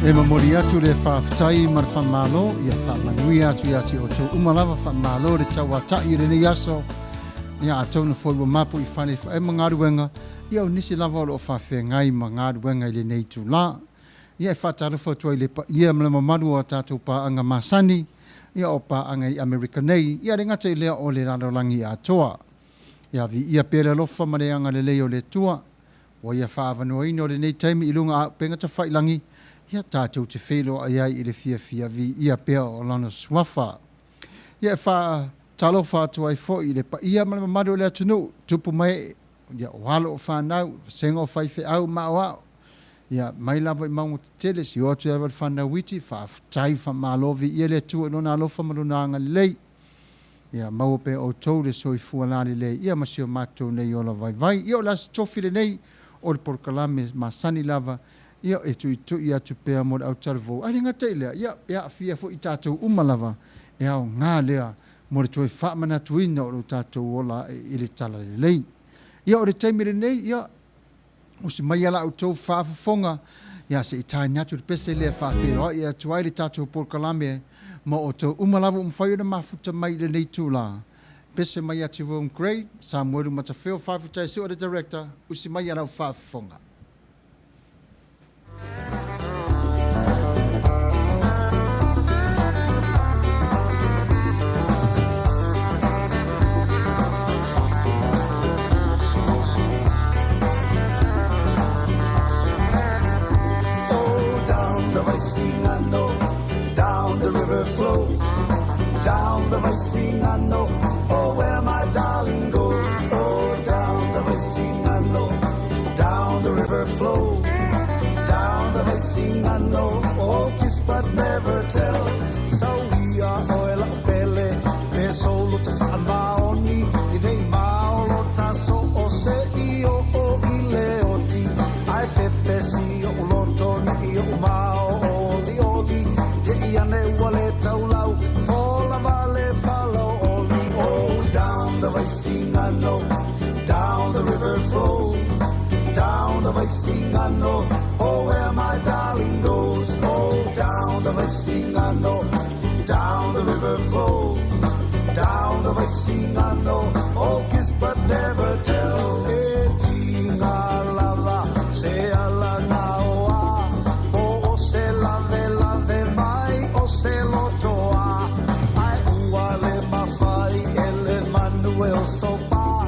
E mamori atu le whaafitai mar whamalo, ia Manuia atu ia te o tō umalava whamalo le tau atai i rene yaso, ia atau na fwoi wa mapu I whane whae mga ruenga, ia o nisi lava o lo whawhia ngai mga ruenga I le nei tu la, ia e whatarufa tua I le pa ia mle mamaru o tātou pa anga masani, ia o pa anga I Amerika nei, ia ringata I lea o le ranolangi atoa, ia vi ia pere lofa mare anga le leo le tua, o ia whaavanua ino le nei taimi ilunga a penga ta whailangi, ia tātou te whelo ai ai I le fia vi ia pea o lana swafa. Ia wha talo whātua I fo I le pa ia male mamadu le atunu, tupu mai, ia o halo o whanau, sengo o whaife au maua, ia mai lava I maungu te tele, si o atu ewa whanau witi, whaafutai whamalovi ia le tua nona alofa marunanga lei, Ia mau pe o tau le soi fualani le ia masio matou nei ola vai. Ia o las tofi le nei o le porkalame masani lava. Ia e tui'tu'i atu pea mo le autalvo. Ai ngata lea ia afia fo i tatou uma lava. E au ngā lea mo le toi whaamanatuina o le tatou ola i le tala le lei. Ia o le taimire nei ia o si mai ala autou whaafafonga. Ia se i taini atu le pese lea whaaferoa ia tuai le tatou porkalame ma o tau umalawa umwhai na mafuta mai le nei tūla. Pese mai atu wong grade, Samuelu Matafeo whaafutai si o le director, usi mai ala whaafafonga. Down the river flows, down the Vaisingano, oh where my darling goes, oh down the Vaisingano, down the river flows, down the Vaisingano, oh kiss but never tell, so we are oil pele, pe solo te whaamaoni, i nei maolo taso o se io o i leoti, ai fefesi o lotoni o mao o li oli, Iane wale taulau, fola vale follow only. Oh, down the Vaisingano, down the river flows, down the Vaisingano, oh where my darling goes. Oh, down the Vaisingano, down the river flows, down the Vaisingano, oh kiss but never tell. E tinga lava, se ala ngaoa, oh se lave mai. Se lotoa, ai uale mawhai ele Manuia sopa,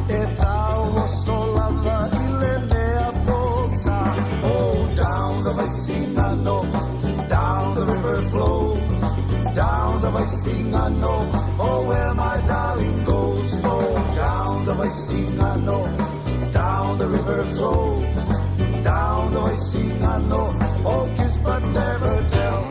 e tau o solava ile mea poksa. Oh, down the Vaisingano, down the river flows, down the Vaisingano, oh where my darling goes. Oh, down the Vaisingano, down the river flows, down the Vaisingano, oh kiss but never tell.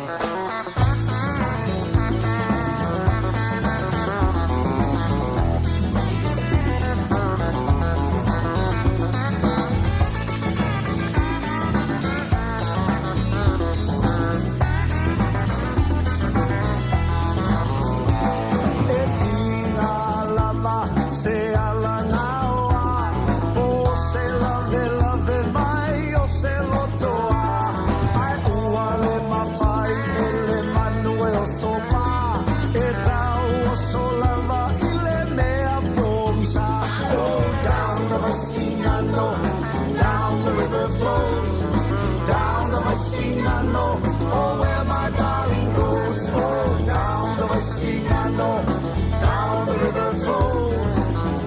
Vaisingano, oh where my darling goes. Oh, down the Vaisingano, down the river flows,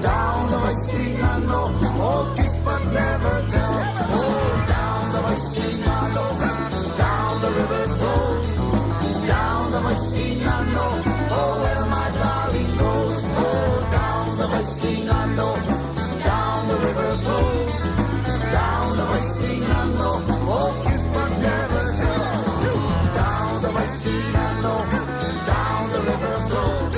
down the Vaisingano, oh kiss but never tell. Oh, down the Vaisingano, down the river flows, down the Vaisingano, oh where my darling goes. Oh, down the Vaisingano, down the river flows, down the Vaisingano, oh kiss but never tell. Down the Vaisingano, down the river flows,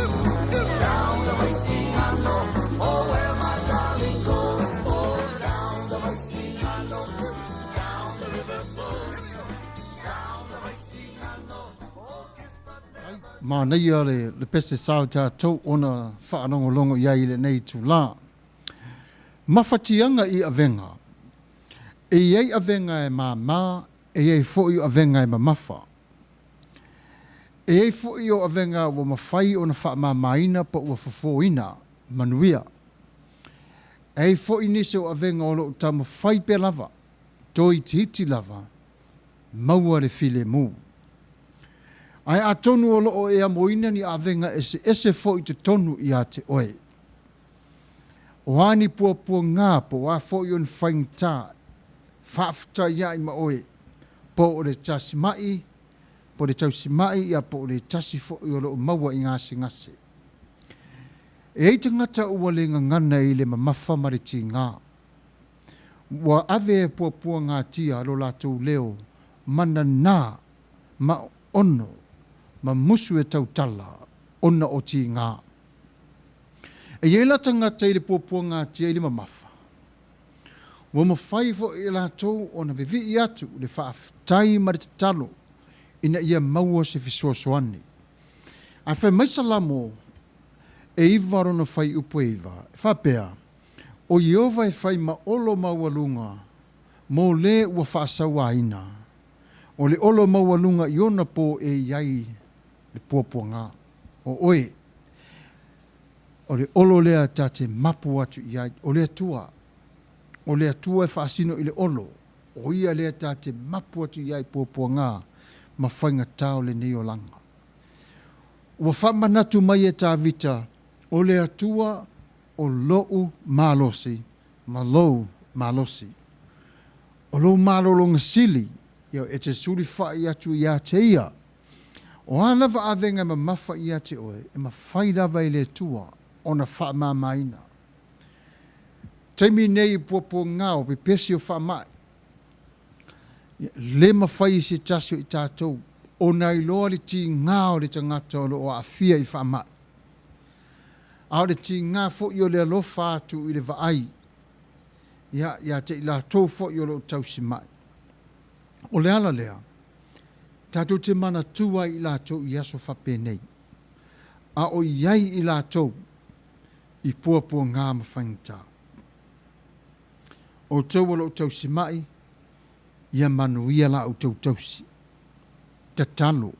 down the Vaisingano, oh where my darling goes. Oh, down the Vaisingano, down the river flows, down the Vaisingano, oh kiss but never. Ma nei le pese sao tātou ona whaanongolongo iai le nei tu la. Mawhatianga i avenga. E iei avenga e mā, e iei fōi o avenga e mawha. E iei fōi o avenga o mawhai o na whaamāmaina pa ua whawhoina, Manuia. E iei fōi nise o avenga o lo ta mawhai pe lava, Tui'tu'i lava, maua le file mū. Ai a tonu o lo e amoina ni avenga ese fōi te tonu i a te oe. O ani pua ngā po a fōi on whaingtā, whaafta ia i ma oe, po o le tasi mai, po le tausi mai, ia po o le tasi fo i o lo maua i ngase ngase. E ei tangata ua le ngana i le mamafa mariti ngā. Wa ave pua ngā tia lo lātou leo, mana nā, ma ono, ma musu e tau tala, ona o ti ngā. E iela tangata i le puapuanga tia i le mamafa. Wa mawhai fo i la tau o na vivi i atu le whaafitai ma le tatalo ina ia maua se fisoasoani. A whai maisa lamo e iwa rona whai upo iwa. E whapea, o Iova e whai ma olo maualunga mo le ua whaasawa ina. O le olo maualunga i ona po e iai le puapuanga. O oe, o le olo lea ta te mapu atu iai, o le atua. O le atua e whaasino i le olo. O ia lea ta te mapu atu iai puapuanga ma whainga tau le neo langa. Ua whamanatu mai e tā vita o le atua o lou malosi, ma lou malosi. O lou malolonga sili, ia e te suri whai atu ia te ia. O alawa avenga ma mafa ia te oe, e ma whai lava i le atua o na wha mamaina. Taimi nei puapo ngao, pe pesi o wha mai. Le ma whai se tasio i tātou, o nai loa le ti ngao le tangata o lo o awhia i wha mai. Ao le ti ngā fo i o le alofa atu i le vaai. Ia te ila tau fo i o lo tau si mai. O le ala lea, tātou te mana tua i la tau i aso whape nei. A o iai i la tau i puapua ngā mawhaingta. O tau o lo tau si mai, ia Manuia la o tau tausi. Ta talo,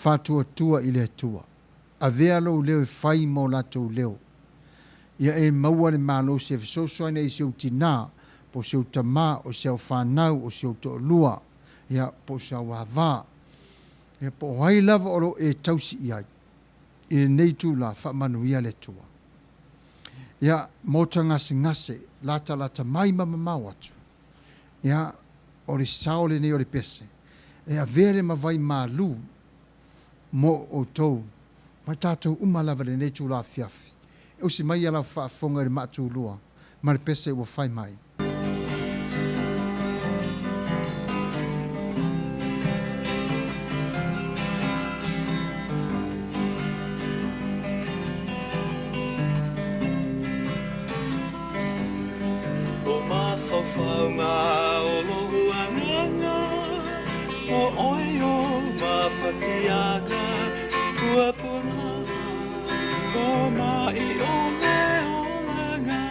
whātua tua i le tua. A vea lo leo e whai mo la tau leo. Ia e maua le malo se fisosoina i seo tina, po seo tamā, o seo whanau, o seo to lua, ia po seo wawā. Ia po hai lava oro e tausi iai. I le nei tu la wha Manuia le tua. Ia mota ngase, lata mai mamamau atu. Ia o le sao le nei o le pese. E a vere ma vai malu mo o tou. Mai tātou umalawa le nei tu la fiafi. E usi mai ala whaafonga le matu lua. Ma le pese ua whai mai. O mawhawhaunga o lohua nganga, o oio mawhatiaka, kua puna, o mai o me olanga.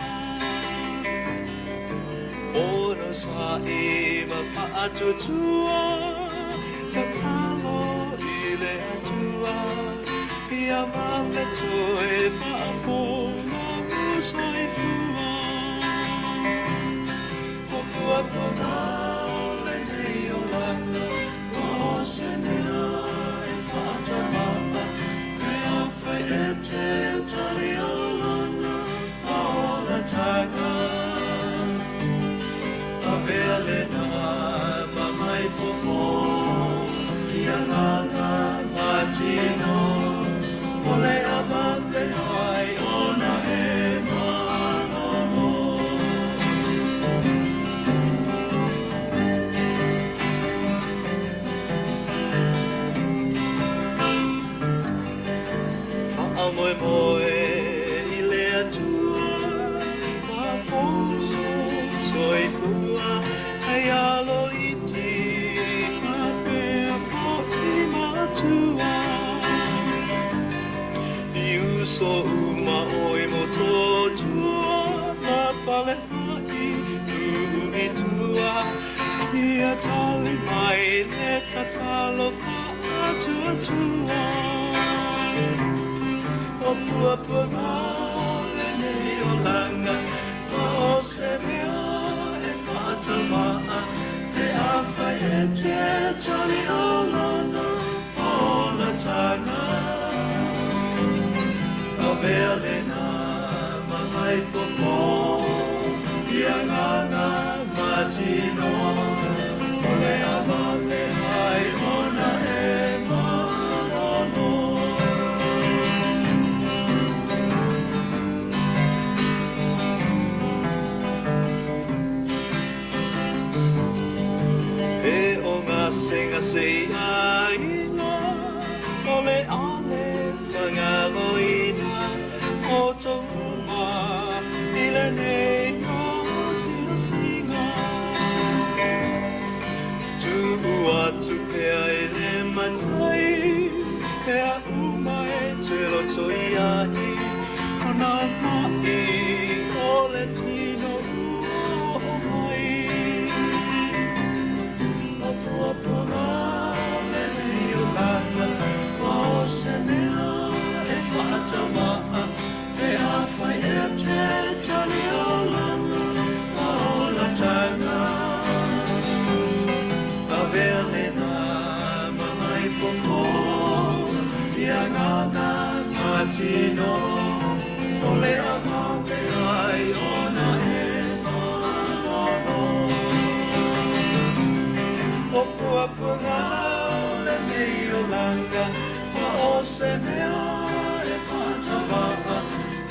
O no sa e mawhaatutua, ta talo i le atua, ia mameto e whaafona musai fua. Kua puna o le nei o langa, o se nea e whaatamama, me a whai e te tali o langa, o la taga. A vea le na ma mai fofo, ia nganga matino, o le amate hai o na e manono. Moe moe i le atua, a fonso soi fua, hei alo iti, a pea fo i matua. I uso uma oi mo totua, la fale hai, i tua, ia tali mai le tatalo fa atua tua. O puapua le nei o langa, o se mea e whātamaa, te awhai e te tali o lana, o la tanga. O mea le nā, ma mai fofo, ia nganga matino, o le ama le hai ona e manono. Ngase aina, o le ale whangaroina, o soma ile nei o singa tu atu pea ele matai pea umae te loto iahi ona mai o le tino o mai Alopopo le nei o lana o Samuelu e whaatamaa e awhai e te tali o lana o la tanga a vele na mamai fofo ia ngana matino o le amawe ai ona e manono o puapuna le nei o langa o Samuelu e whaatamaa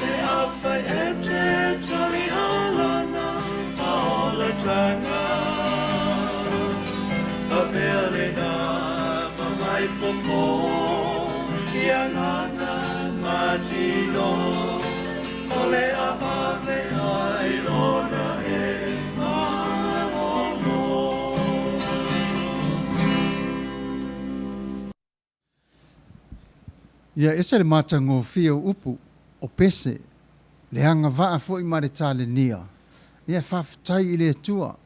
e awhai e te tali o lana o la tanga a vele na mamai fofo ia ngana matino o le amawe ai ona e mahono. Ia ese le matango fia upu o pese le anga vaa fo i mare tale nia. Ia whaftai i le tua.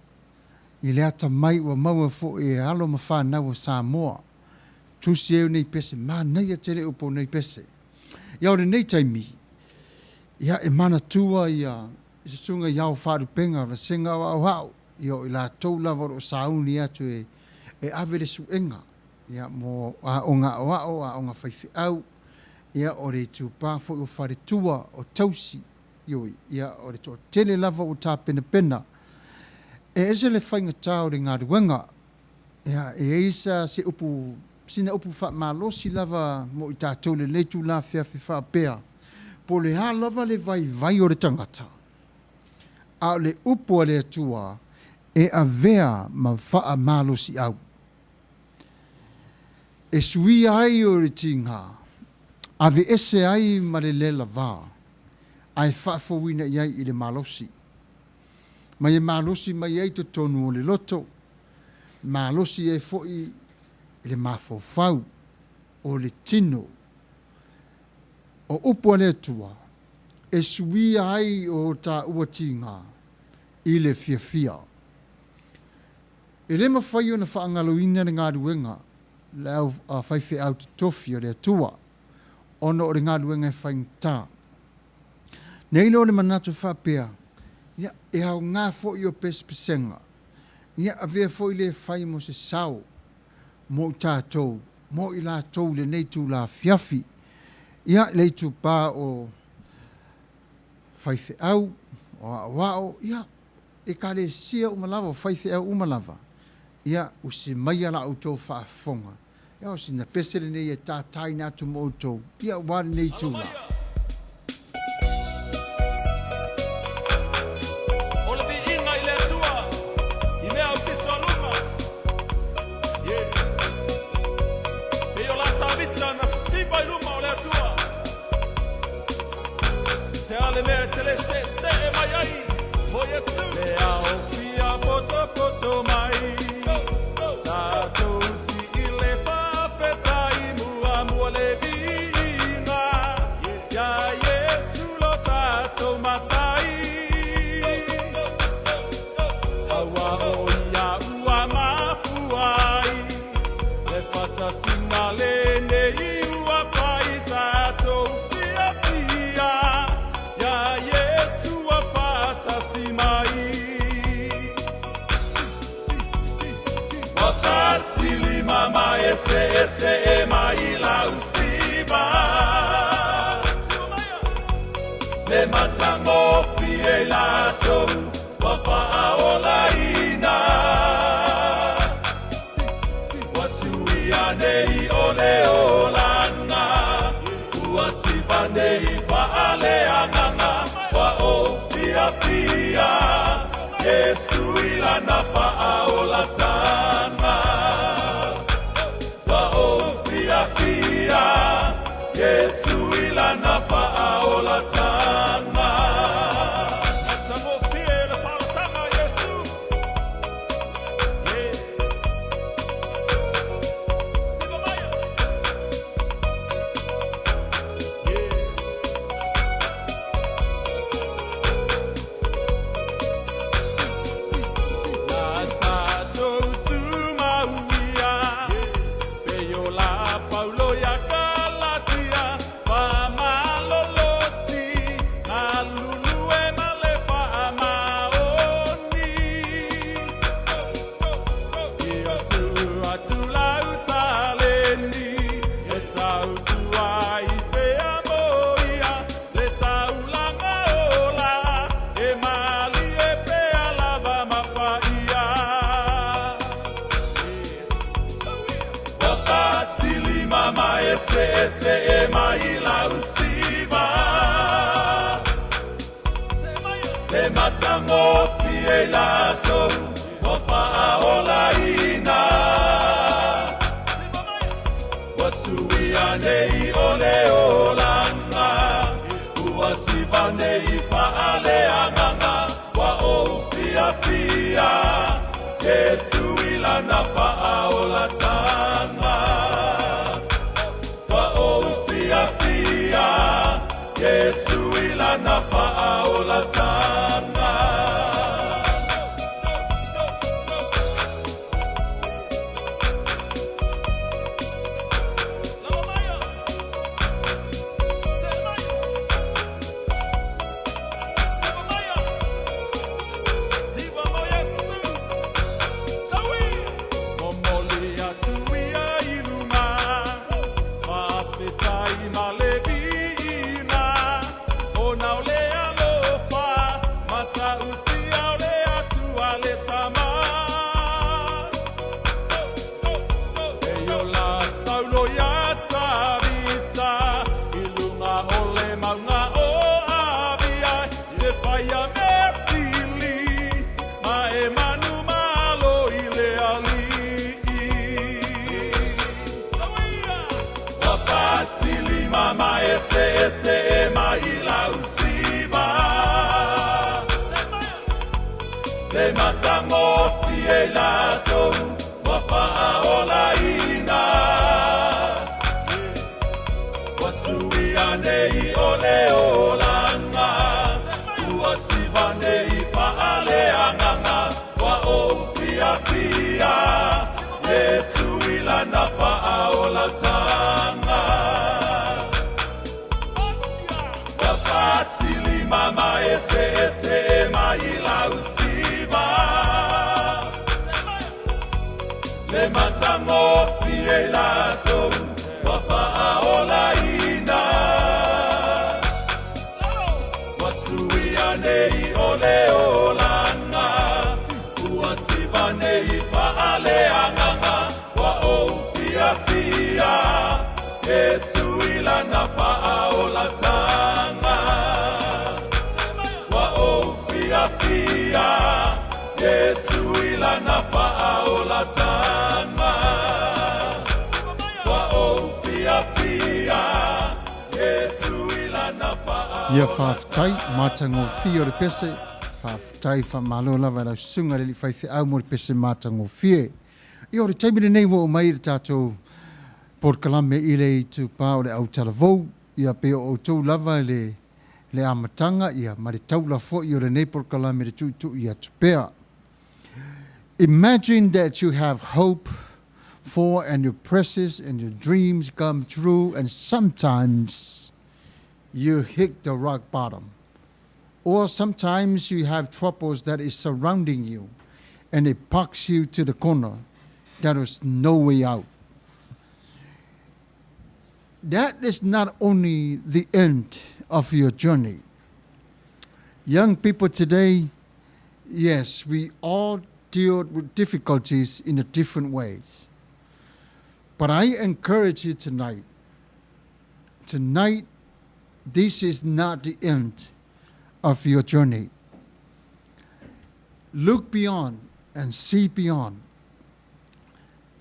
I le ata mai wa maua fo e alo ma whanau o Samoa. Tusi eo nei pese, ma nei a tere upo nei pese. Ia ore nei taimi. Ia e mana tua ia se sunga iau wharu penga la senga wa au hau. Ia o i la tau lava o sauni atu e avere suenga. Ia mo a onga o a onga whaifi au. Ia o re tūpā fo o whare tua o tausi. Ia o re tō tele lava o tā pena pena. E ese le whainga tā o re ngā ruenga. Ia e eisa se upu, sina upu wha malosi lava mo i tātou le letu la whia whi pēa. Po le hā lava le vai o re tangata. A le upu a le atua e a vea ma wha malosi au. E sui ai o re tingha. Ave ese ai ma le lela vā. Ai whaafowina iai i le malosi. Mai e malosi mai ei to tonu o le loto. Malosi e foi i le mafofau o le tino. O upo le tua. E sui ai o ta uatinga i le fia. E le mawhai o na whaangaloina ni ngā ruenga. Le au whaife au te tofi o le tua. Ono o le ngā ruenga e whaing tā. Nei lo le manatu whapea. Ia e hau ngā fo i o pesenga. Ia a vea fo i le whai mo se sao. Mo i tātou. Mo i la tau le nei tū la fiafi. Ia le tū pā o whaife au. O a wao. Ia e ka le sia umalava o whaife au umalava. Ia usi mai ala au tau whaafonga. Ia o sina pesere nei e tātai nātu mo tau. Ia wāre nei tūla. Ese mai la usiba le matango fie la to wa fa ola ina wasuia nei ole olana wasiba nei fa ale anana wa o fia Yesu ila na fa ola tana Yesu ila na fa ola ta matango fie lato wa fa'aola ina wasuia nei ole olanga uasiva nei fa'ale anganga wa ofia fia Yesu ilana fa'aola tanga wa ofia fia Yesu ilana fa'aola tanga ese maila usiba le matango fie lato wa fa'aola ina wasuia nei ole olanga uasiba nei fa'ale anganga wa ofia fia Yesu ilana fa'aola tanga Mama ese maila usiba le matango fie lato wa fa'aola ina wasuia nei ole olanga uasiba nei fa'ale anganga wa ofia fia Yesu ilana fa'aola tanga fia Yesu ilana fa'aola tanga wa ofia fia Yesu ilana fa'aola Ia whaafitai, mātango fie o re pese, whaafitai whamalo lava lau sunga reli whaiwhi au mo re pese mātango fie. Ia o re taimire nei wo o mai re tātou Port Kalame i le i tūpā o le au talavou, ia peo o tau lava le amatanga ia ma re taula fo i o re nei Port Kalame re Tui'tu'i atu pea. Imagine that you have hope for and your presses and your dreams come true and sometimes you hit the rock bottom. Or sometimes you have troubles that is surrounding you and it parks you to the corner. There is no way out. That is not only the end of your journey. Young people today, yes, we all deal with difficulties in a different ways. But I encourage you tonight, this is not the end of your journey. Look beyond and see beyond.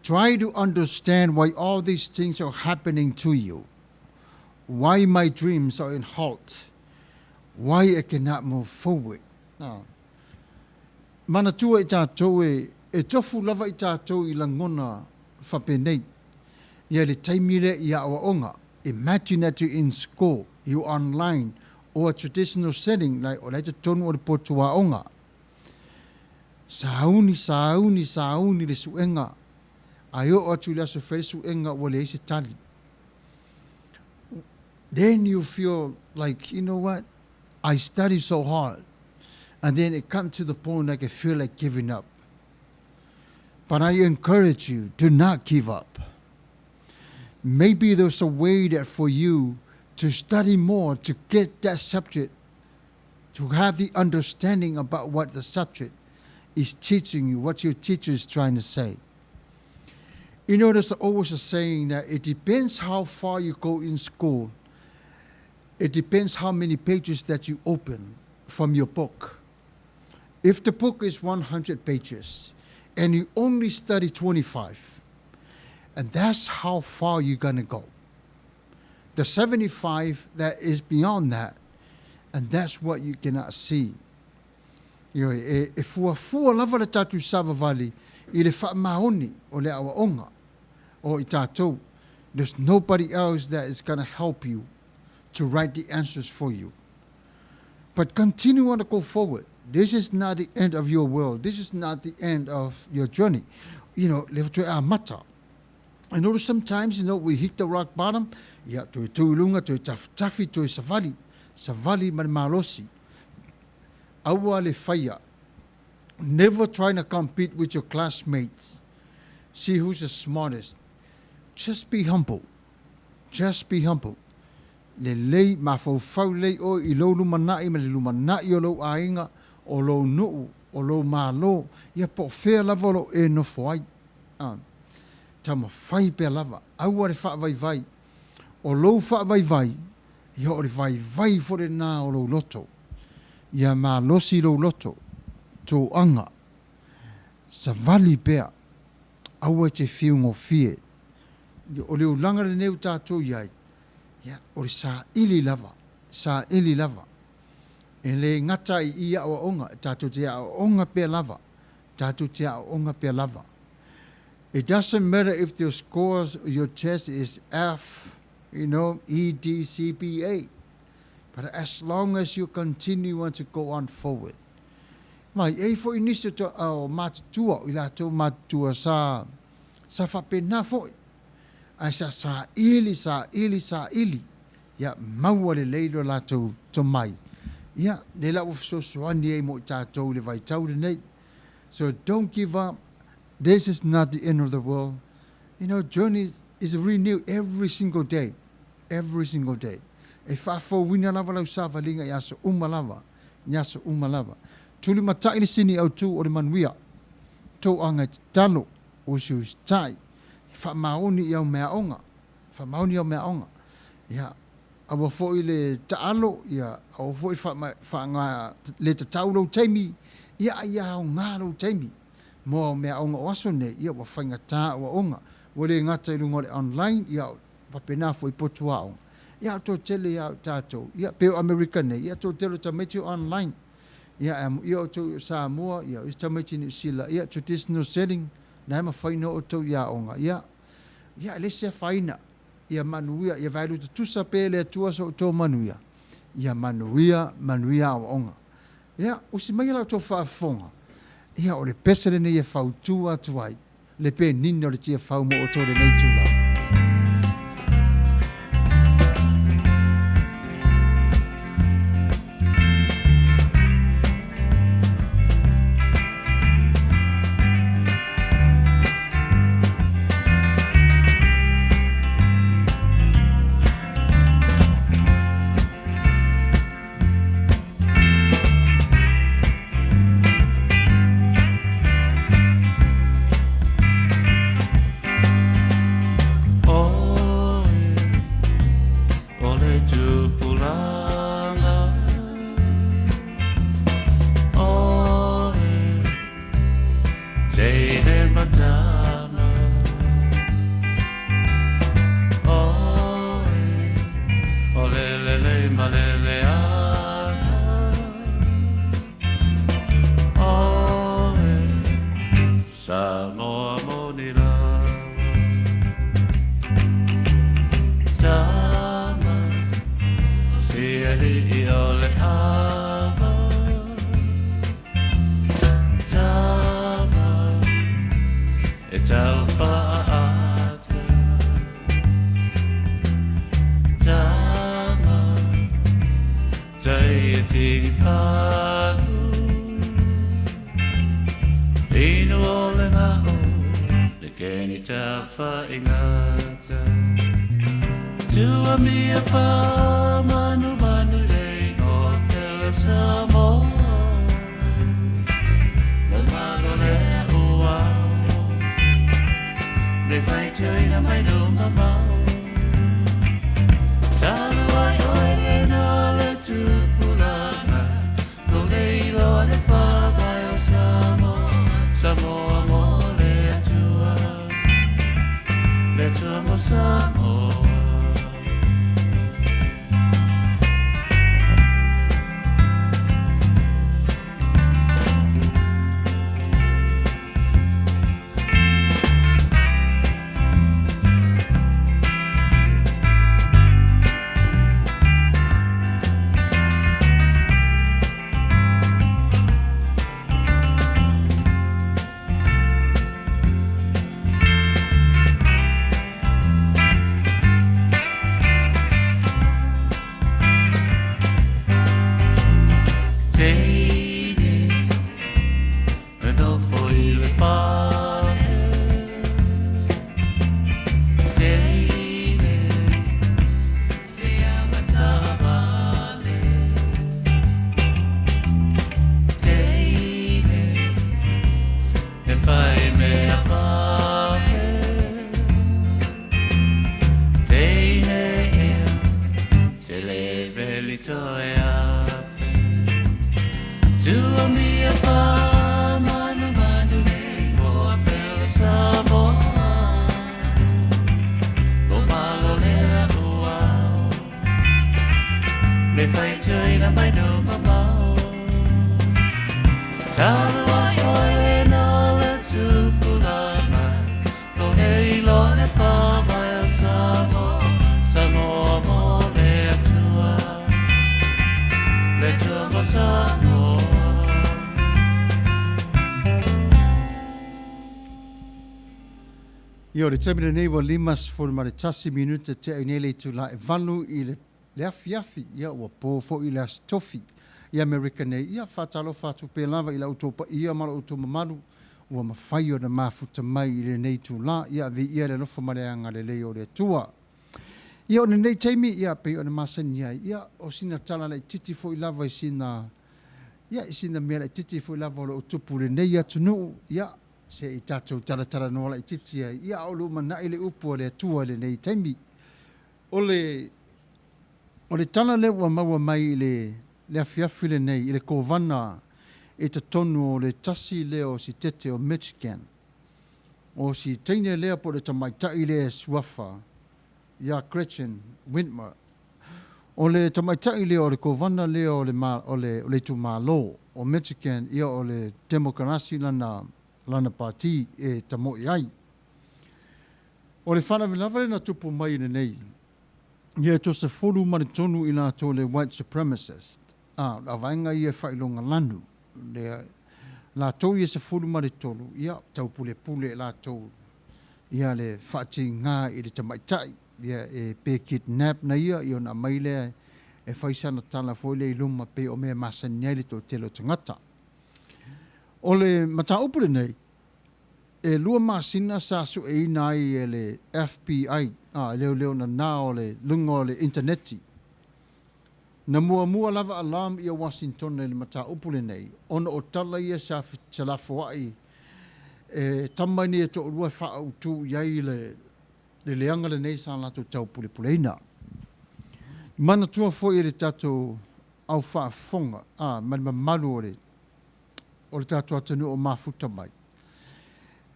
Try to understand why all these things are happening to you. Why my dreams are in halt. Why I cannot move forward. Now, manatua I tātou e tofu lava I tātou I langona whapenei. Ia le taimire I awaonga. Imagine that you're in school, you're online, or a traditional setting like o leita tonu o le potuaonga. Sauni le suenga. Ayo o atu le aso whare suenga o le ese tali. Then you feel like, you know what? I study so hard. And then it comes to the point like I feel like giving up. But I encourage you, do not give up. Maybe there's a way that for you to study more, to get that subject, to have the understanding about what the subject is teaching you, what your teacher is trying to say. You know, there's always a saying that it depends how far you go in school. It depends how many pages that you open from your book. If the book is 100 pages and you only study 25, and that's how far you're going to go. The 75 that is beyond that, and that's what you cannot see. E fuafua lava le tatu savavali I le whaamahoni o le awa onga o I tātou. There's nobody else that is going to help you to write the answers for you. But continue on to go forward. This is not the end of your world. This is not the end of your journey. Le to a mata. I know sometimes, we hit the rock bottom. Ya Tui'tu'i lunga, tafi, savali malosi. Awa le faya. Never trying to compete with your classmates. See who's the smartest. Just be humble. Just be humble. Le lei mafau lei o I lo lumanai ma le lumanai o lo ainga o lo nuu o lo malo ia po fea lava lo e no foai. Tama fai pe lava. Aua le wha vai. O lo wha vai. Ia o le vai fore nā o lo loto. Ia mā losi lo loto. Tō anga. Sa vali pea. Aua te whiungo fie. O leo langa le neu tātou iai. Ia, o le sa ili lava. E le ngata I ia o onga. Tātou te a onga pea lava. It doesn't matter if your scores, your test is F, E, D, C, B, A. But as long as you continue on to go on forward. Mai, fo inisi to matutua, I lato matua sa whapena foi. Ai sa ili. Ia, maua le leilo lato to mai. Ia, le lau soani e mo tātou le vai tau le nei. So don't give up. This is not the end of the world. Journey is renewed every single day. Every single day. E whafo wina lava lau sa valinga I aso umalava. Tuli matai ni sini au tu o le Manuia. Tō anga te talo o si ustai. Whamaoni I au mea onga. Ia. Awa fo I le taalo. Ia. Awa fo I whaanga le te taulo teimi. Ia au ngāro teimi. Mo mea onga o aso ne. Ia wa whainga tā o onga. Wale ngata I lungo le online. Ia wapena fo I potuao. Ia tō tele ia tātou. Ia peo Amerika ne. Ia tō tele tameti online. Ia o tō Samoa. Ia o tameti New Zealand. Ia traditional setting. Na ema whaina o tō ia onga. Ia lesia whaina. Ia Manuia. Ia vailu tu tusa pele tua so o tō Manuia. Ia Manuia o onga. Ia usi mai lau tō whaafonga. Ia o le pesere ne ia whautua tuai. Le pe nini o le tia whaumo o tō le nei tūlau. Tui'tu'i Tua mia pa manu manu nei moa pela Samoa Ko malo lea uau Me fai tui na mai no mamau Talo a koe no le tupulama Ko hei lo le wha mai a Samoa Samoa mo lea tua Le tua mo Samoa Ia o le tamina nei wa limas for mare tasi minuta te ai nele tu la e valu i le afi ia ua po fo i le astofi i Amerika nei ia whatalo whatu pe lava i la utopa ia mara utoma maru ua mawhai o na mafuta mai i le nei tu la ia vi ia le lofa mare anga le leo le tua. Ia o le nei taimi ia pe o na masani ia o sina tala le titi fo i lava i sina mera i titi fo i lava o le utupu le nei atunu ia se i tātou taratara noa i titi ai. Ia o luma na ile upu o le atua le nei taimi. O le tala le ua maua mai le afiafi le nei, i le kovana e ta tonu o le tasi leo si tete o Michigan. O si teine lea po le tamaitai le suafa, ia Gretchen Whitmer. O le tamaitai leo o le kovana leo o le tu malo o Michigan, ia o le demokrasi lana pati e tamoi ai. O le whana vilawale na tupu mai ne nei. Ia to se folu mani tonu i la to le white supremacist. La vaenga ia whailonga lanu. La to ia se folu mani tonu. Ia tau pule la to. Ia le whaati ngā i le tamaitai. Ia e pe kidnap na ia i ona maile e whaisana tala foile i luma pe o mea masaniele to telo tangata. O le mataupure nei, e lua masina sa su e ina i le FBI, leo na o le lunga o le interneti. Na mua lava alarm i a Washington le mataupure nei, ona o tala ia sa fitalafo e tamaini e to rua wha autu iai le leanga le nei sa lato tau puleina. Mana tua fo i le tato au wha fonga, malu o le tātua atanu o mafuta mai.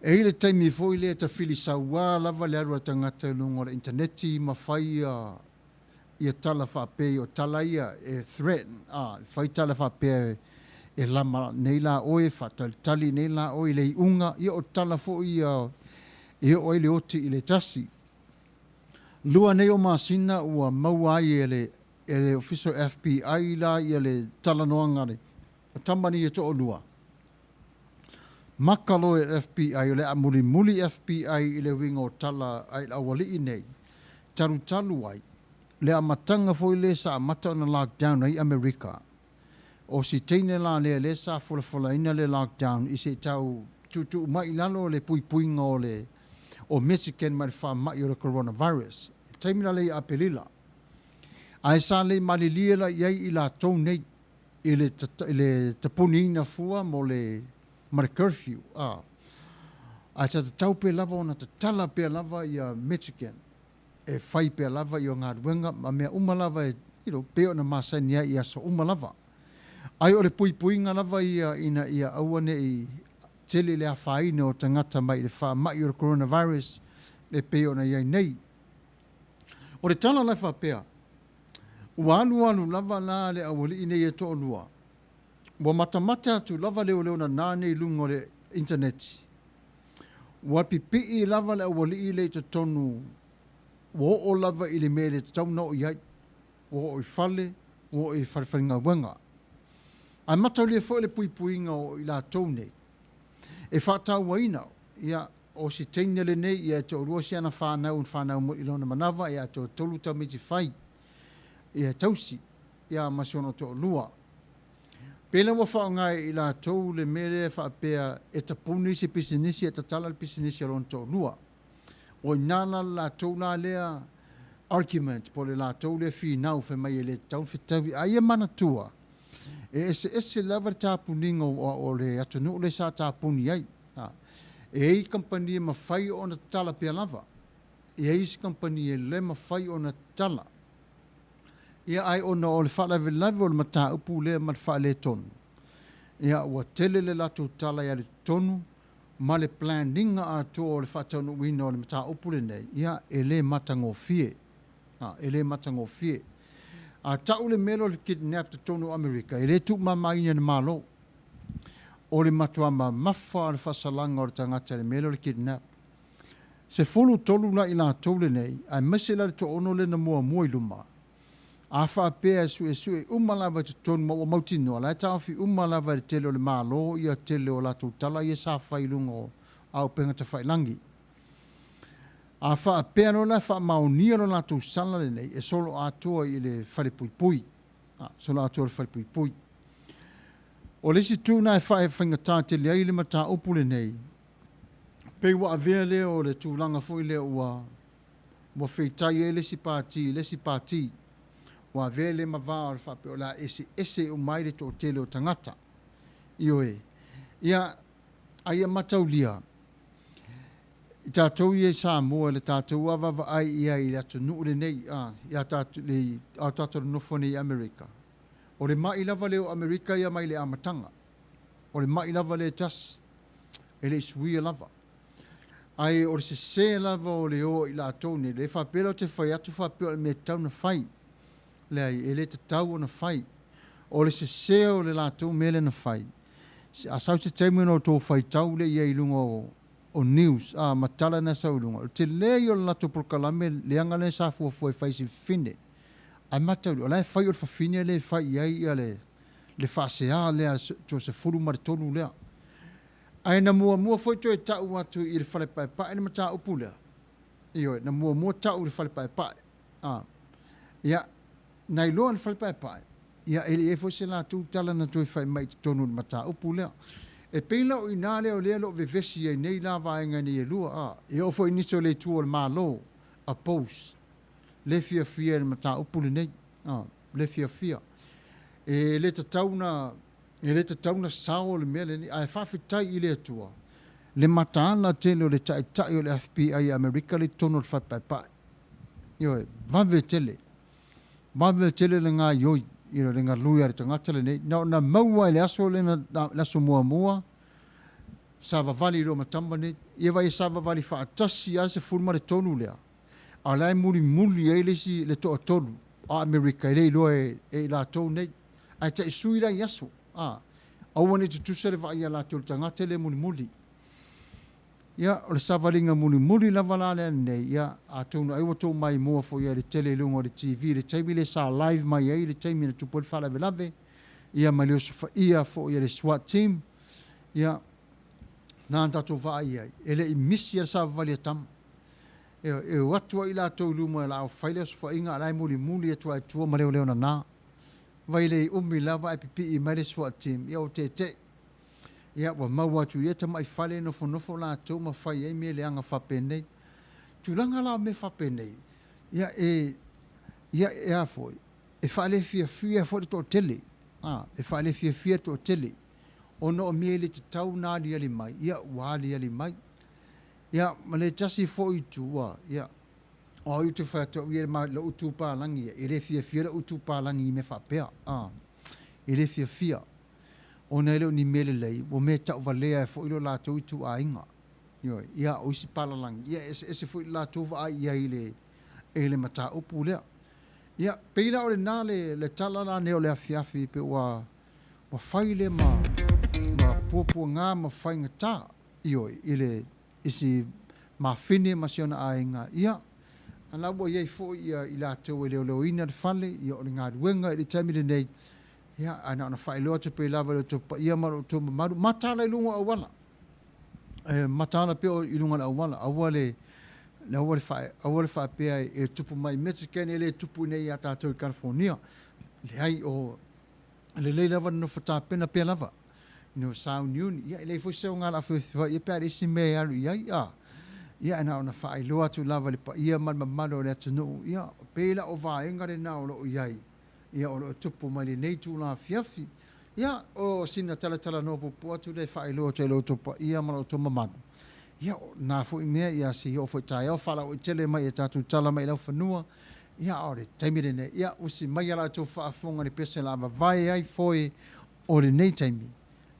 E ile taimi fo i le ta fili saua lava le arua tangata lungo le interneti mawhai ia tala whape o tala ia e threaten, whai tala whape e lama nei la oe, whatali nei la oe le unga, ia o tala fo ia e oe le oti i le tasi. Lua nei o masina ua mauai e le official FBI la ia le tala noanga le tamani e to o lua. Makalo e FBI o le muli FBI i le winga o tala ai awali i nei. Taru ai. Le amatanga foi le sa amata na lockdown ai Amerika. O si teine la le sa fola ina le lockdown i se tau tutu mai lalo le puinga o Michigan mai wha mai o le coronavirus. Taimina le apelila. Ai sa le maliliela iai i la tau nei i le tapuni na fua mo le mara curfew. Ai sa tau pe lava ona ta tala pe lava i Michigan. E whai pe lava i o ngā ruenga, ma mea umalava e, pe o na masania i aso umalava. Ai o le puinga lava i awane i tele le a whaine o tangata mai le wha mai o le coronavirus e pe o na iai nei. O le tala lai wha pea, ua anu lava la le awali i nei e to lua. Wa matamata atu lava leo na nane i lunga o le internet. Wa pipi i lava le awali i le to tonu wo o lava i le mele tau na o iai, wo o i fale, wo o i farfaringa wenga. Ai matau le fo le puinga o i la tau nei. E whatau waina, ia o si teine le nei, ia to rua si ana whanau mo ilona manawa, ia to tolu tau miti whai, ia tausi, ia masiono to lua. Pela wa whao ngai i la tau le mere whaapea e tapuni si pisinisi, e tatala le pisinisi alon to lua. O nana la tau la lea argument po le la tau le fi nau fe mai le tau fitawi ai mana tua e ese lava tapuninga o le atunu le sa tapuni ai e company ma fai ona tala pe lava e is company le ma fai ona tala Ia ai ona o le whaalavelave o le mata upu lea ma le whaale tonu. Ia ua tele le lato tala ia le tonu, ma le planninga a to o le whaatonu wina o le mata upu le nei. Ia e le matango fie. E le matango fie. A tau le melo le kidnap te tonu Amerika. E le tuk mamaina na malo. O le matua ma mafa le whasalanga o le tangata le melo le kidnap. Se fulu tolu na ila tole nei, ai mese la le to ono le na mua mua iluma. A wha pēa e sue umalawa te tonu maua mautino, la e tawhi umalawa le tele o le malo, ia tele o lato tala, ia sa whailunga o au penga ta whailangi. A wha pēa no la wha maunia no lato sala le nei, e solo atoa i le whare pui pui. Solo atoa le whare pui pui. O lesi tūna e whae whaingatā te lea i le mata upu le nei. Pei wa avea lea o le tūlanga fui lea ua wheitai e lesi pāti. Wa vele ma va o fa pe la ese o mai le to tele o tangata io ia ai mataulia ta to ye sa mo le ta to wa va ai ia ia to nu le nei ia ta le a ta to no foni America o le mai lava le o America ia mai le amatanga o le mai lava le tas ele sui lava ai o se lava o le o ila to ne le fa pelo te fa ya tu fa pe me tau na fai le ai ele te tau na fai o le se o le latou mele na fai a sau te teimu no tō fai tau le ia ilunga o news matala na sau lunga te le i o le latou prokalame le anga le sa fua fai si fine ai matau o le fai o le fafine le fai iai ia le fasea le to se furu maritonu lea ai na mua foi to e tau atu i le fale pai pai na mata upu lea io na mua tau le fale pai pai ia nai loa le fale pai pai. Ia ele e fose la tu tala na toi fai mai tonu mata upu lea. E peila o ina leo lea lo vevesi e nei la vaenga ni e lua. E o fo iniso le tu o le malo. A post. Le fia le mata upu le nei. Le fia. E le tauna sao le mele ni. A whawhitai i le atua. Le mata ana tele o le tai o le FBI Amerika le tonu le fai pai pai. Io vave tele. Vave tele le ngā ioi. I le ngā lui ar tangata le nei. Na maua le aso le na laso mua. Sa vavali ro matamba nei. Ia vai sa vavali whaatasi a se fulma le tonu lea. A lai muli e lesi le toa tonu. A Amerika e loa e la tonu nei. A ta isui la i aso. Awane te tusere vai a la tolu tangata le muli. Ia o le savalinga muli la valale nei. Ia a tonu ai wato mai mua fo ia le tele lungo le TV. Le taimi le sa live mai ai le taimi le tupo le whalave. Ia mai leo sofa ia fo ia le SWAT team. Ia nā tato vai ai. Ele i misi a sa vali a tam. E watua i la tau luma e la au whaile sofa inga alai muli atua e tua ma leo na nā. Vai le umi lava e pipi i mai le SWAT team. Ia o te. Ia wa maua tu ia tamai whale nofo la tau ma whai ei me le anga whapenei. Tulanga la me whapenei. Ia e a foi. E whale fia foi to tele. E whale fia to tele. Ono o miele te tau nāri ali mai. Ia wāli ali mai. Ia ma le tasi foi tua. Ia o i te whato ia ma le utu pālangi. E le fia le utu pālangi me whapea. E le fia. O nei leo ni mele lei, o me tau valea e fo ilo la tau itu a inga. Ia o isi palalangi, ia ese fo ilo la tau va a ia i le mata upu lea. Ia peila o le nā le tala la neo le afiafi pe wa whai le ma pōpua ngā ma whai ngata i le isi ma whine ma siona a inga. Ia, ana ua iei fo i la tau e leo ina le whale, ia o le ngā ruenga i le taimile nei. Ia, ana whai loa te pei lava le topa ia maro to maru. Matala i lunga awala. Matala peo i lunga awala. Awale whai pea e tupu mai Mexican e le tupu nei a tātou i California. Le ai o le lei lava no whata pena pea lava. No Sound Union. Ia, le fo seo ngā la whai ia pea resi me aru iai. Ia, ana whai loa tu lava le pa ia maro le atu no. Ia, pēla o vaenga re nā o lo iai. Ia o tupu mai le nei tū la fiafi. Ia o sina tala no pupu atu le whai loa te lo tupa ia mara o to mamanu. Ia o nā fo i mea ia si o fo tai au whala o i tele mai e tātou tala mai lau whanua. Ia ore, taimi rene, ia usi mai ala tō whaafonga le pese lava vai ai foi o le nei taimi.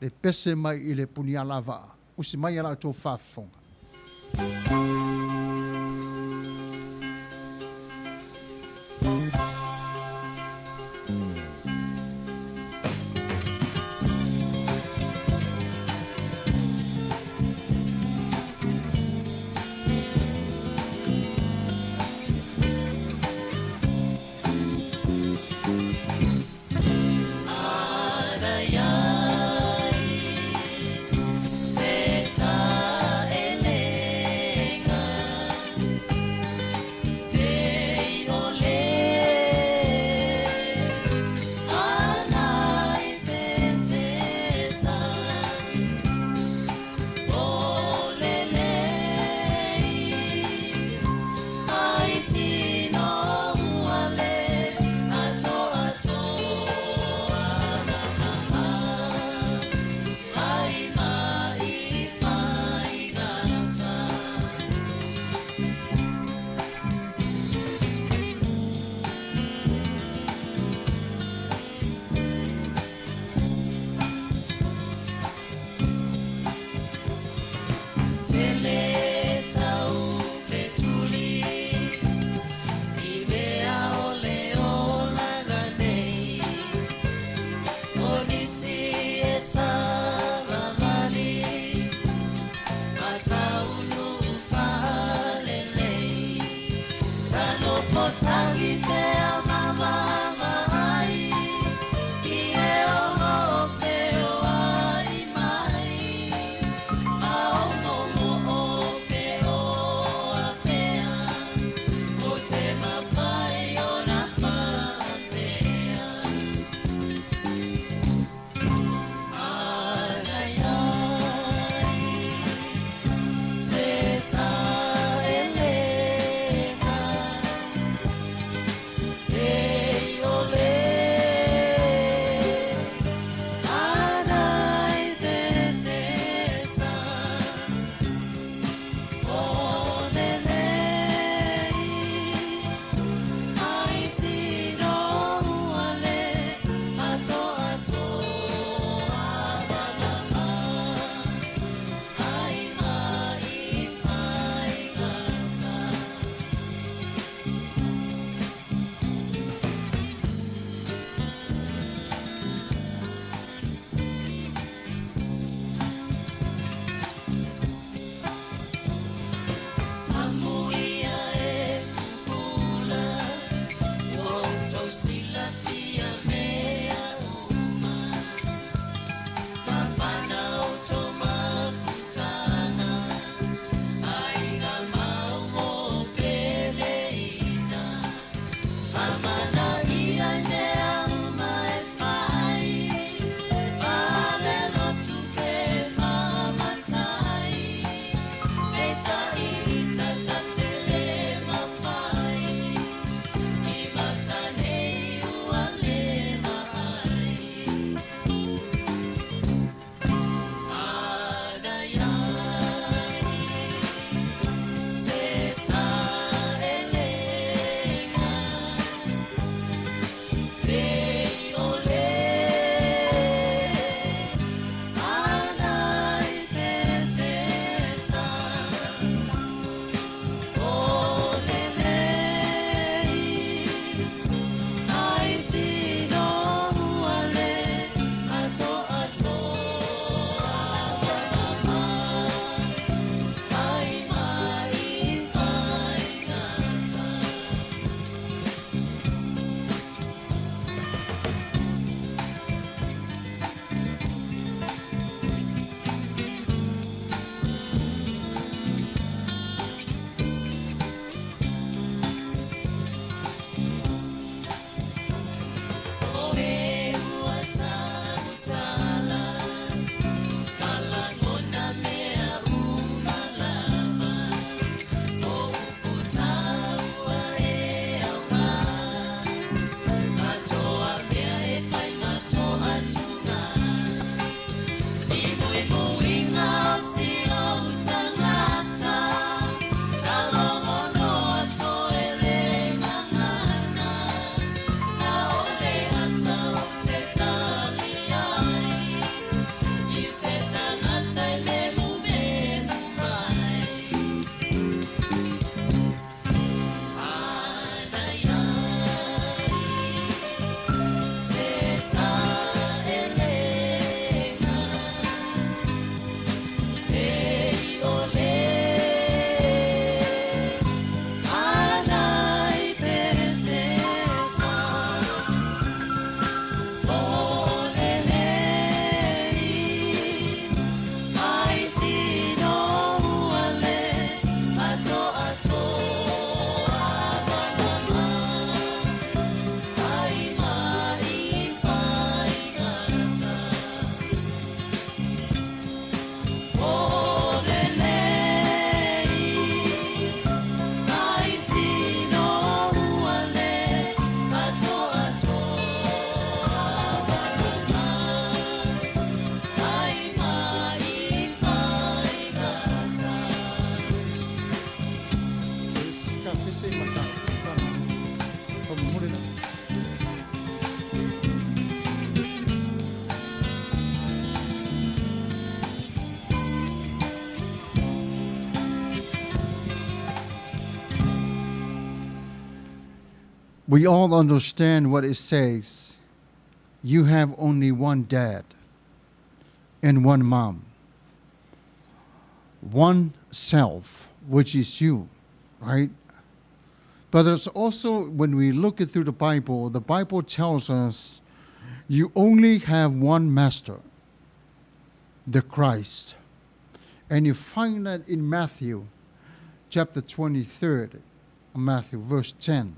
Le pese mai i le puni alava. Usi mai ala tō whaafonga. Se ta elenga We all understand what it says. You have only one dad and one mom. One self, which is you, right? But there's also, when we look it through the Bible tells us you only have one master, the Christ. And you find that in Matthew chapter 23, Matthew verse 10.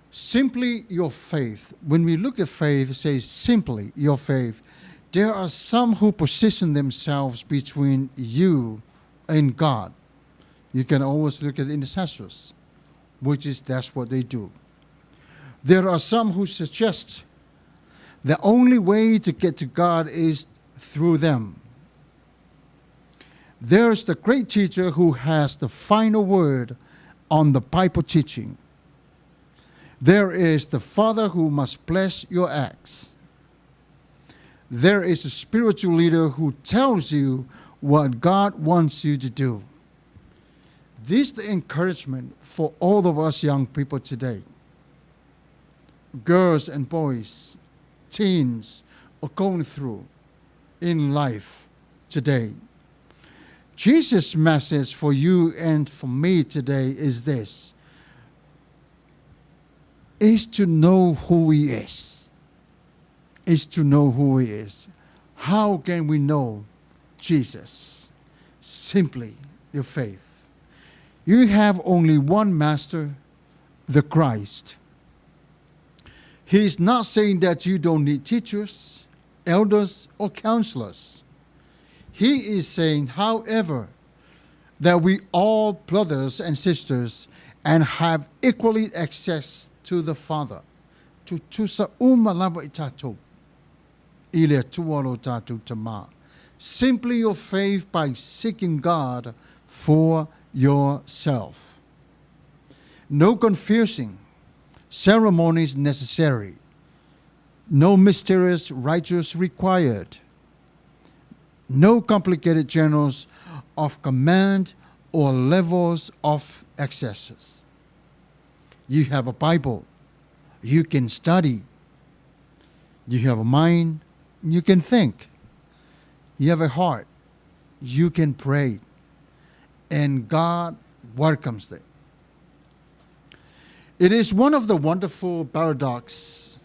Simply your faith. When we look at faith, it says simply your faith. There are some who position themselves between you and God. You can always look at intercessors, that's what they do. There are some who suggest the only way to get to God is through them. There's the great teacher who has the final word on the Bible teaching. There is the Father who must bless your acts. There is a spiritual leader who tells you what God wants you to do. This is the encouragement for all of us young people today. Girls and boys, teens are going through in life today. Jesus' message for you and for me today is this, is to know who He is. Is to know who He is. How can we know Jesus? Simply your faith. You have only one master, the Christ. He is not saying that you don't need teachers, elders, or counselors. He is saying, however, that we all brothers and sisters and have equally access to the Father. Tusa umalava itato. Ile tualo tatu tama. Simply your faith by seeking God for yourself. No confusing ceremonies necessary. No mysterious rites required. No complicated channels of command or levels of accesses. You have a Bible. You can study. You have a mind. You can think. You have a heart. You can pray. And God welcomes it. It is one of the wonderful paradoxes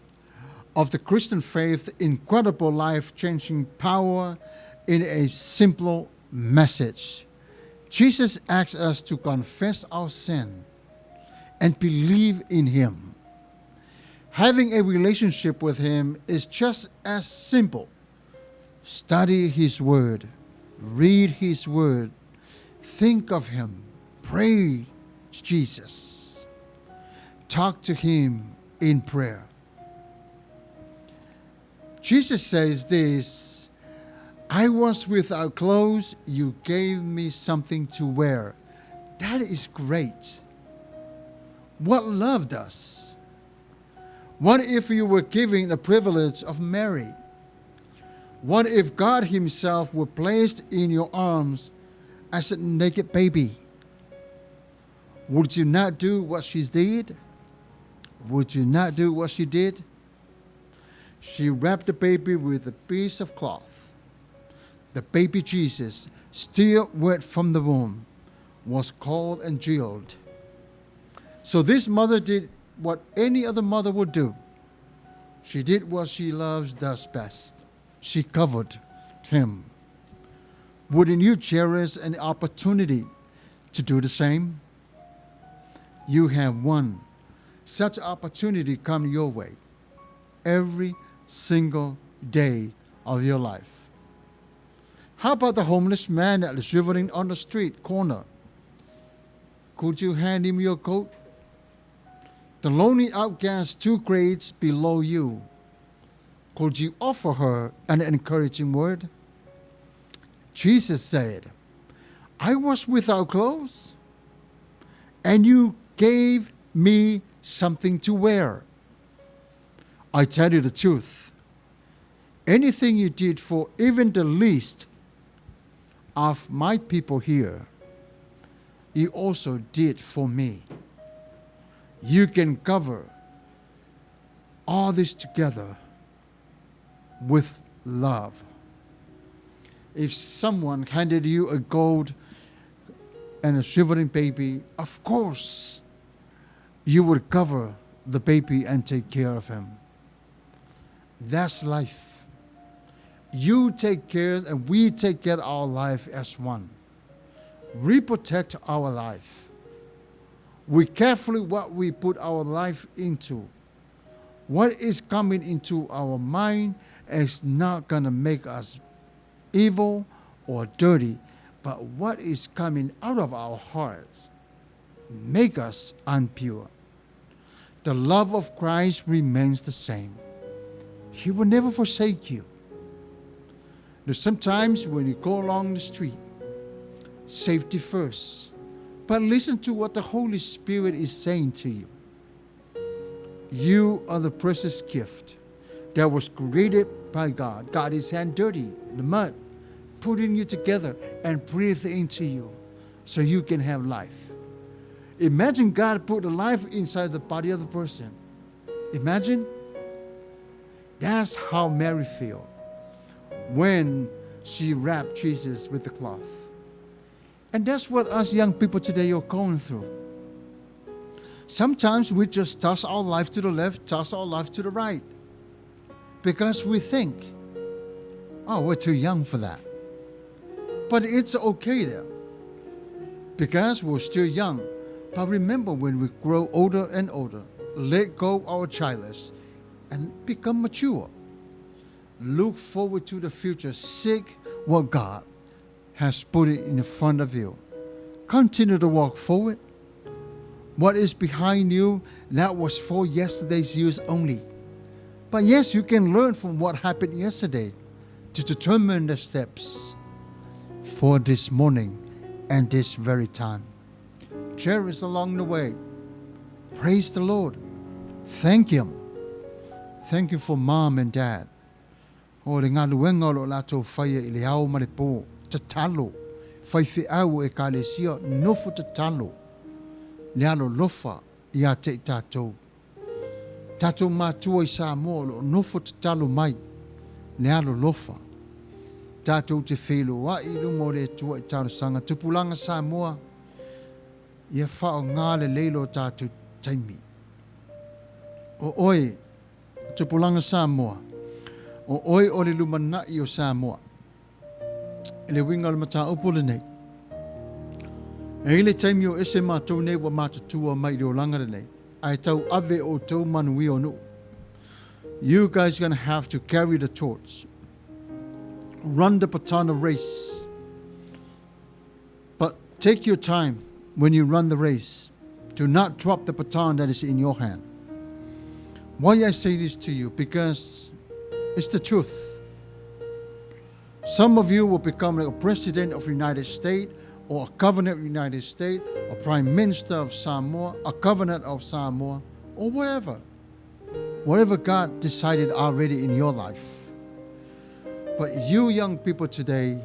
of the Christian faith, incredible life-changing power in a simple message. Jesus asks us to confess our sin and believe in Him. Having a relationship with Him is just as simple. Study His Word, read His Word, think of Him, pray to Jesus, talk to Him in prayer. Jesus says this, I was without clothes, you gave me something to wear. That is great. What love does. What if you were given the privilege of Mary? What if God Himself were placed in your arms as a naked baby? Would you not do what she did? Would you not do what she did? She wrapped the baby with a piece of cloth. The baby Jesus, still wet from the womb, was cold and chilled. So this mother did what any other mother would do. She did what she loves, does best. She covered him. Wouldn't you cherish an opportunity to do the same? You have one such opportunity come your way every single day of your life. How about the homeless man that is shivering on the street corner? Could you hand him your coat? The lonely outcast 2 grades below you. Could you offer her an encouraging word? Jesus said, I was without clothes, and you gave me something to wear. I tell you the truth, anything you did for even the least of my people here, you also did for me. you can cover all this together with love. If someone handed you a gold and a shivering baby, of course you would cover the baby and take care of him. That's life. You take care and we take care of our life as one. We protect our life. We carefully what we put our life into. What is coming into our mind is not going to make us evil or dirty, but what is coming out of our hearts make us impure. The love of Christ remains the same. He will never forsake you. There's sometimes when you go along the street, safety first. But listen to what the Holy Spirit is saying to you. You are the precious gift that was created by God. Got his hand dirty, the mud, putting you together and breathe into you so you can have life. Imagine God put a life inside the body of the person. Imagine. That's how Mary felt when she wrapped Jesus with the cloth. And that's what us young people today are going through. Sometimes we just toss our life to the left, toss our life to the right. Because we think, oh, we're too young for that. But it's okay there. Because we're still young. But remember, when we grow older and older, let go of our childish and become mature. Look forward to the future. Seek what God has put it in front of you. Continue to walk forward. What is behind you, that was for yesterday's use only. But yes, you can learn from what happened yesterday to determine the steps for this morning and this very time. Cherish along the way. Praise the Lord. Thank Him. Thank you for mom and dad. O le ngā luenga lo lātou whaia I le au maripo, te talo, whai au e ka le sia, nofo te talo, le alo lofa I a te tātou. Tātou mātua I Samoa lo nofo te talo mai, le alo lofa. Tātou te whelo wa I lumo le tua I tāro sanga, tupulanga Samoa, ia whao ngā le leilo tātou taimi. O oi, tupulanga Samoa, o oi o le lumanai o Samoa. E le winga le mata upole nei. E ile taimi o ese mātou nei wa mātutua mai reo langa nei. Ai tau ave o tau Manuia no. You guys are going to have to carry the torch. Run the baton of race. But take your time when you run the race. Do not drop the baton that is in your hand. Why I say this to you? Because it's the truth. Some of you will become like a president of the United States, or a governor of the United States, a prime minister of Samoa, a governor of Samoa, or wherever. Whatever God decided already in your life. But you young people today,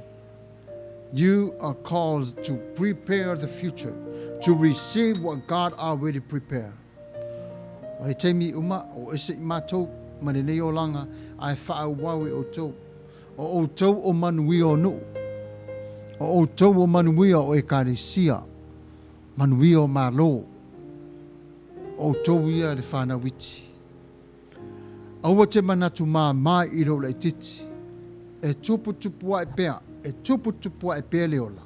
you are called to prepare the future, to receive what God already prepared. Wale teimi uma o ese I mātou manenei o langa ai whaau wawe o tau. O tau o Manuia o no. O tau o Manuia o Ekarisia. Manuia o Malo. O tau ia le whana witi. Aua te manatu mai I ro le titi. E tupu tupua e pea. E tupu tupua e pea leola.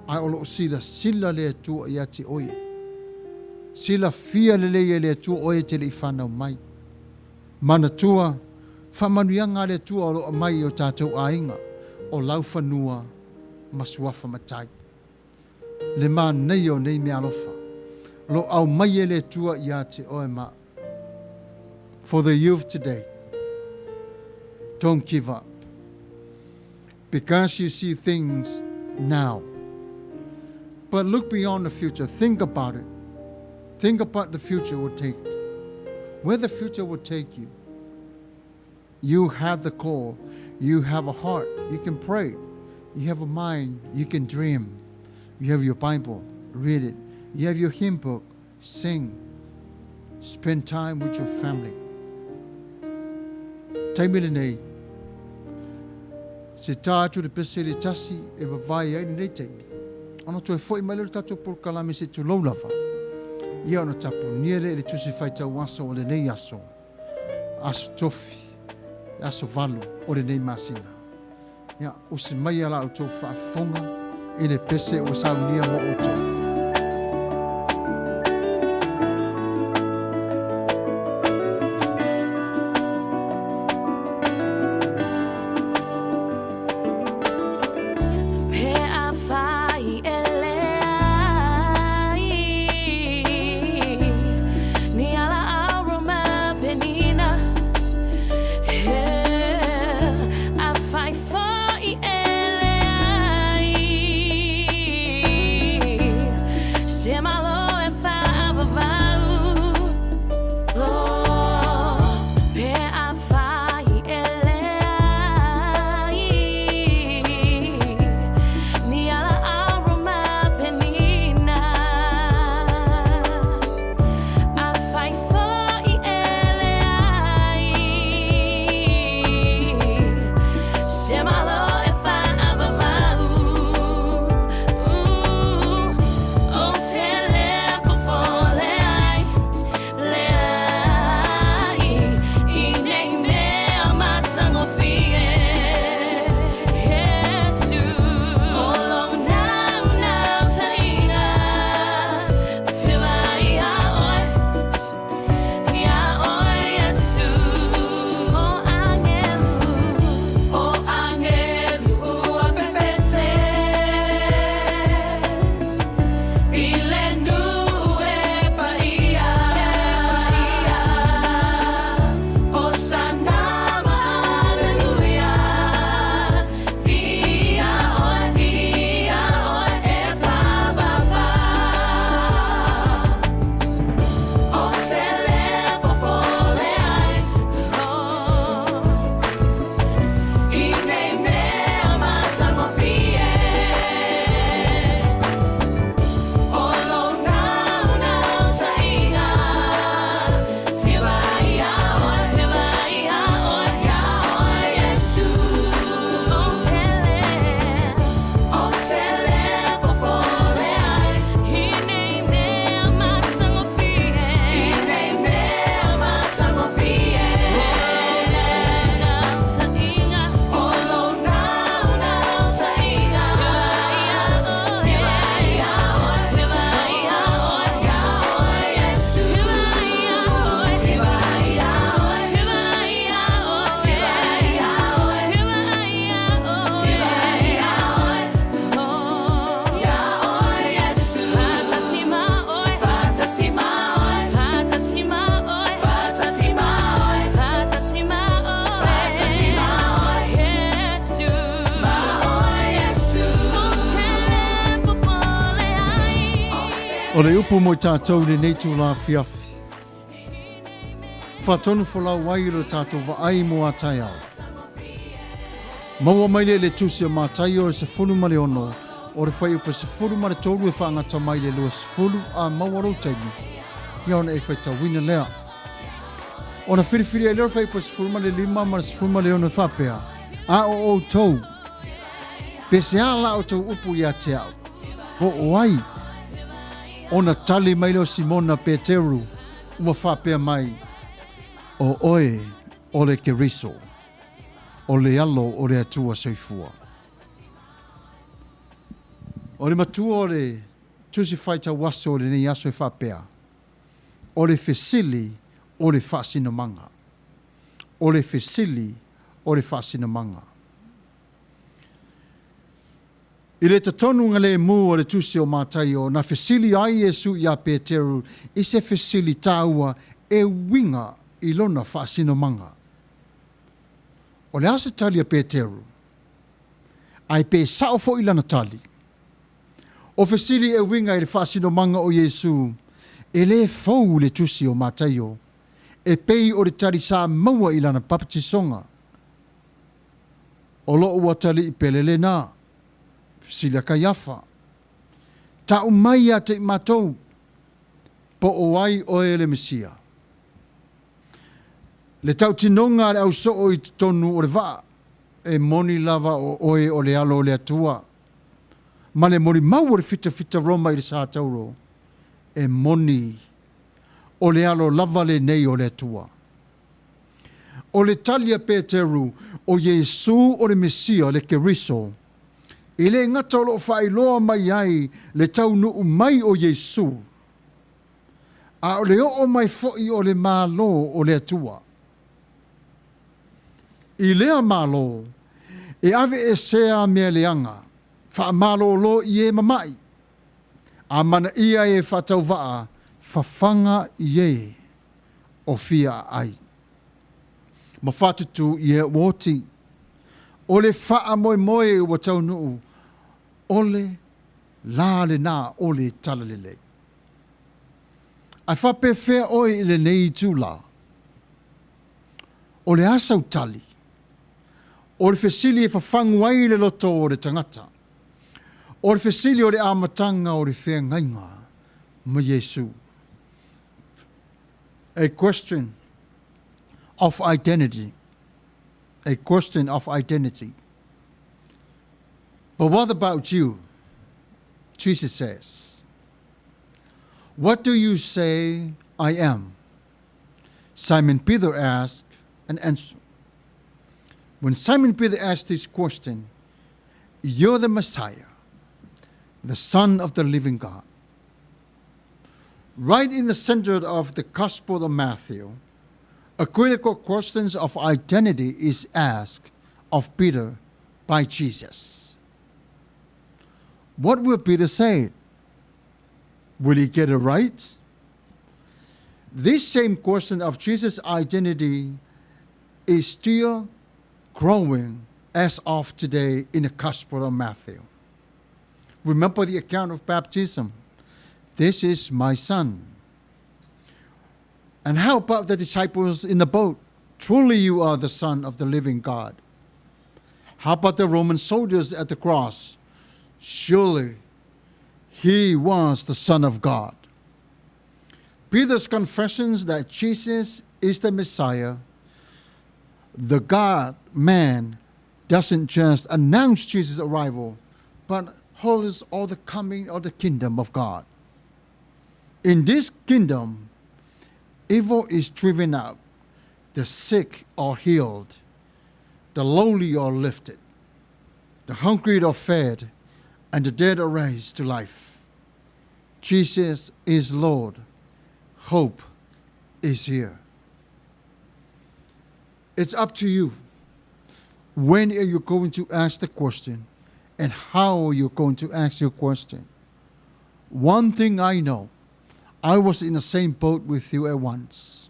Ai olo sila le tua ia te oie. Sila fia lele le tua oe te le I whanau mai. Mana tua, whamanuianga le tua o loa mai o tātou ainga, o lau whanua masuafa matai. Le mā nei o nei mea lofa. Lo au mai le tua ia te oe ma. For the youth today, don't give up. Because you see things now. But look beyond the future. Think about it. Think about the future will take, where the future will take you. You have the call. You have a heart. You can pray. You have a mind. You can dream. You have your Bible. Read it. You have your hymn book. Sing. Spend time with your family. Taimile nei. Se tātu le pese le tasi e wawai ai nei taimi. Ono toi foi mai lero tātou por kalame se tu laulawa. Ia ona tapu niere le tusi fai tau aso o le nei aso. Aso tofi. Aso valu o le nei masina. Ia usi mai ala o tau whaafonga i le pese o saunia mo o tau. O le upu mo tātou le neitu la fiafi. Whatonu whalau wai lo tātou wa ai mo a tai au. Maua mai le tusi a mātai o se fulu mare ono, o re whai upa se fulu mare tōru e whaangata mai le lua se fulu a mawaro taimi. Ia ona e whai tawina lea. Ona whiriwhiri e leo whai upa se fulu mare lima mare se fulu mare ono whapea. A o tau. Pese a la o tau upu ia te au. O ai. Ona tali mai leo Simona Peteru, ua whapea mai. O oe, o le keriso. O le alo, o le atua soifua. O le matua o le tusi whaita waso o le nei aso e whapea. O le fesili, o le whasina manga. O le fesili, o le whasina manga. I le tatonu ngale mu o le tusi o mātai o na fesili ai Yesu ia Peteru i se fesili tāua e winga i lona whaasino manga. O le asa tali a Peteru, ai pe sao fo i lana tali. O fesili e winga i le whaasino manga o Yesu, e le fau le tusi o mātai o, e pei o le tali sa maua i lana papatisonga. O lo ua tali i pelele nā. Sila kaiafa. Ta umai a te matou. Po o ai o ele Mesia. Le tau tinonga le au so o i tonu o le vaa. E moni lava o oe o le alo o le atua. Ma le mori mau o le fita fita roma i le sa tauro. E moni o le alo lava le nei o le atua. O le talia Peteru o Yesu o le Mesia le keriso. I le ngata o lo whailoa mai ai le tau nuu mai o Yesu. A o le o mai foi o le malo o le atua. I lea malo, e ave e sea mea leanga, wha malo lo i e mamai. A mana ia e whatau waa, whawhanga i e o fia ai. Ma whatutu i e woti, o le wha moe moe ua tau nuu, ole la le nā ole talalele. Ai whape whea oi i le nei tūla, o le asau tali, o le fesili e whawhangu ai le loto o le tangata. O le fesili o le amatanga o le whea ngainga ma Yesu. A question of identity. A question of identity. But what about you? Jesus says, what do you say I am? Simon Peter asked and answered. When Simon Peter asked this question, you're the Messiah, the Son of the living God. Right in the center of the Gospel of Matthew, a critical question of identity is asked of Peter by Jesus. What will Peter say? Will he get it right? This same question of Jesus' identity is still growing as of today in the Gospel of Matthew. Remember the account of baptism. This is my son. And how about the disciples in the boat? Truly you are the Son of the living God. How about the Roman soldiers at the cross? Surely he was the Son of God. Peter's confessions that Jesus is the Messiah, the God-man, doesn't just announce Jesus' arrival, but holds all the coming of the kingdom of God. In this kingdom, evil is driven out, the sick are healed, the lowly are lifted, the hungry are fed, and the dead are raised to life. Jesus is Lord. Hope is here. It's up to you. When are you going to ask the question, and how are you going to ask your question? One thing I know, I was in the same boat with you at once.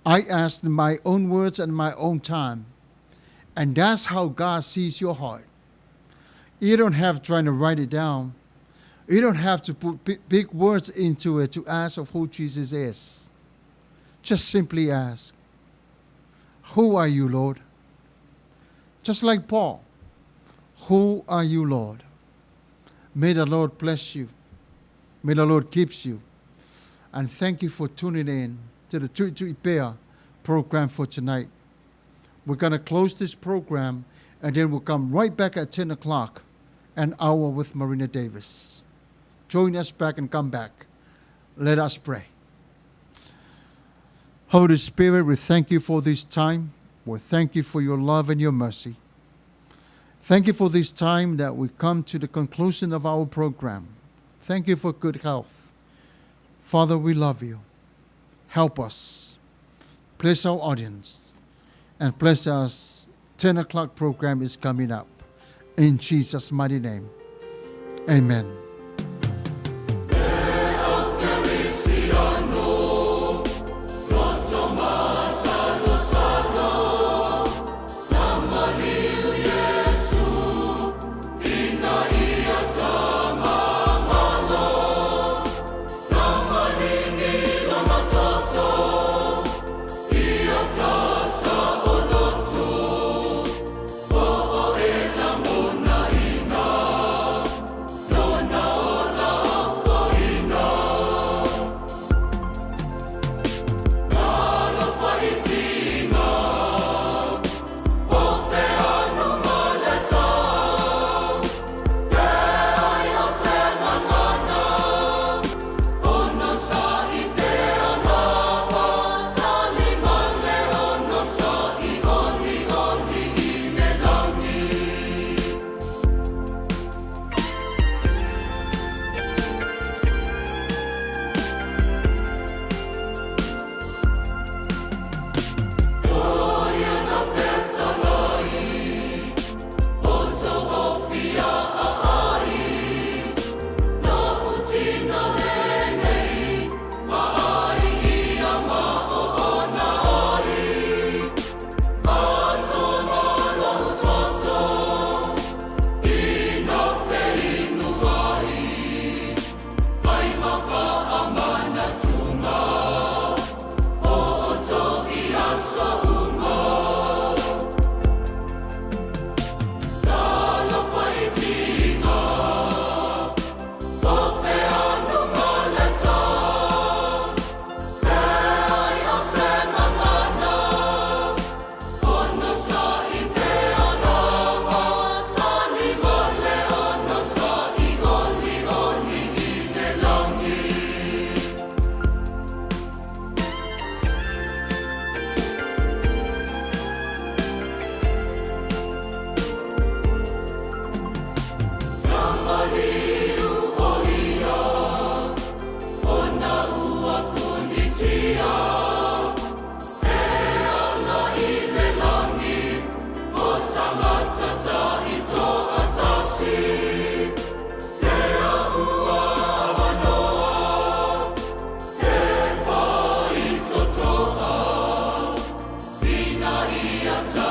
I asked in my own words and my own time, and that's how God sees your heart. You don't have to try to write it down. You don't have to put big words into it to ask of who Jesus is. Just simply ask, who are you, Lord? Just like Paul, who are you, Lord? May the Lord bless you. May the Lord keep you. And thank you for tuning in to the Tui'tu'i program for tonight. We're going to close this program, and then we'll come right back at 10 o'clock, an hour with Marina Davis. Join us back and come back. Let us pray. Holy Spirit, we thank you for this time. We thank you for your love and your mercy. Thank you for this time that we come to the conclusion of our program. Thank you for good health. Father, we love you. Help us. Bless our audience. And bless us. 10 o'clock program is coming up. In Jesus' mighty name. Amen. No, no. Ata